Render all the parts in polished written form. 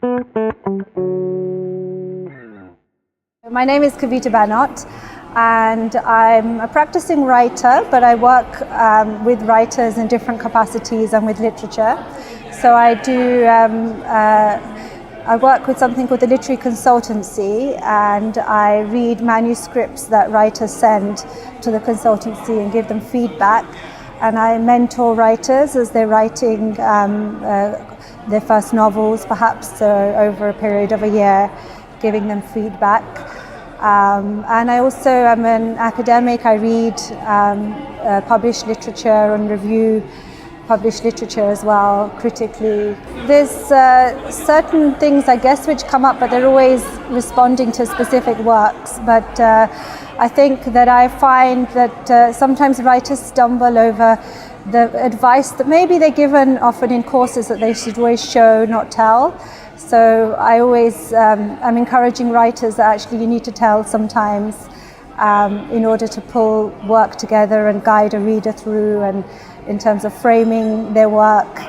My name is Kavita Bhanot, and I'm a practicing writer, but I work with writers in different capacities and with literature. So I work with something called the Literary Consultancy, and I read manuscripts that writers send to the consultancy and give them feedback. And I mentor writers as they're writing their first novels, perhaps over a period of a year, giving them feedback. And I also am an academic. I read published literature and review published literature as well, critically. There's certain things, I guess, which come up, but they're always responding to specific works. But I think that I find that sometimes writers stumble over the advice that maybe they're given often in courses that they should always show, not tell. So I always am encouraging writers that actually you need to tell sometimes in order to pull work together and guide a reader through, and in terms of framing their work.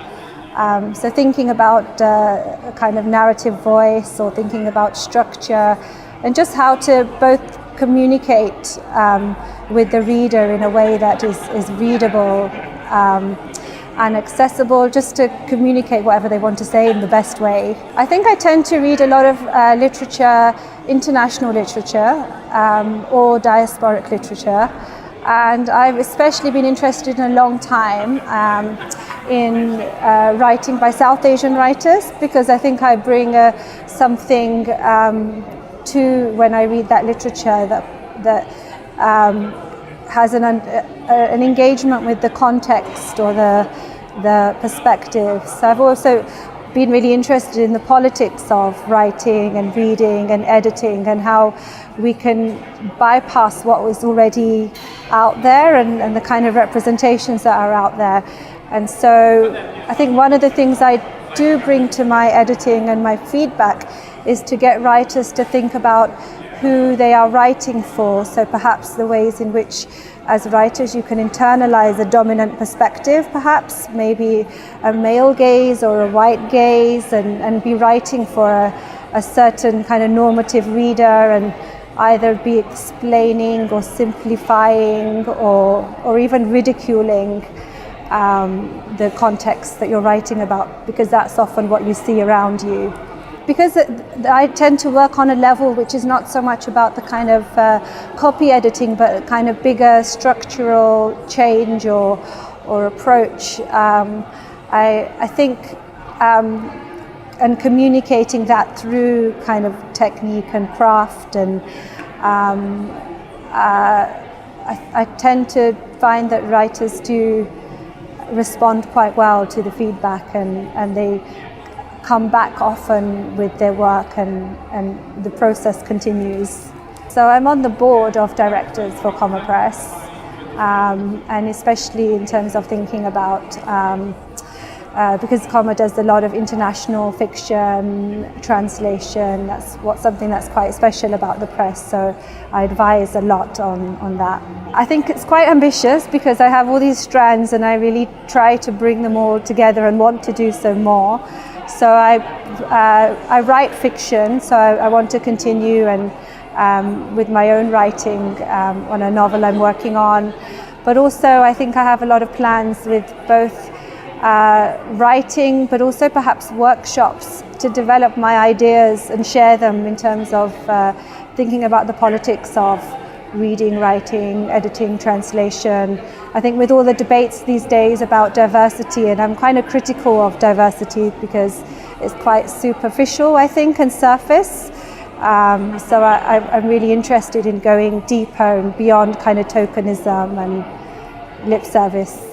So thinking about a kind of narrative voice, or thinking about structure, and just how to both communicate with the reader in a way that is readable and accessible, just to communicate whatever they want to say in the best way. I think I tend to read a lot of literature, international literature, or diasporic literature. And I've especially been interested in a long time in writing by South Asian writers, because I think I bring something to when I read that literature that has an engagement with the context or the perspective. So I've also been really interested in the politics of writing and reading and editing, and how we can bypass what was already out there and the kind of representations that are out there. And so I think one of the things I do bring to my editing and my feedback is to get writers to think about who they are writing for. So perhaps the ways in which, as writers, you can internalize a dominant perspective, perhaps maybe a male gaze or a white gaze, and be writing for a certain kind of normative reader, and either be explaining or simplifying or even ridiculing the context that you're writing about, because that's often what you see around you. Because I tend to work on a level which is not so much about the kind of copy editing, but a kind of bigger structural change or approach. I think, and communicating that through kind of technique and craft, and I tend to find that writers do respond quite well to the feedback, and they come back often with their work, and the process continues. So I'm on the board of directors for Comma Press, and especially in terms of thinking about, because Comma does a lot of international fiction, translation, that's something that's quite special about the press, so I advise a lot on that. I think it's quite ambitious, because I have all these strands and I really try to bring them all together and want to do so more. So I write fiction, so I want to continue and with my own writing on a novel I'm working on. But also I think I have a lot of plans with both writing, but also perhaps workshops to develop my ideas and share them in terms of thinking about the politics of reading, writing, editing, translation. I think with all the debates these days about diversity, and I'm kind of critical of diversity because it's quite superficial, I think, and surface. So I'm really interested in going deeper and beyond kind of tokenism and lip service.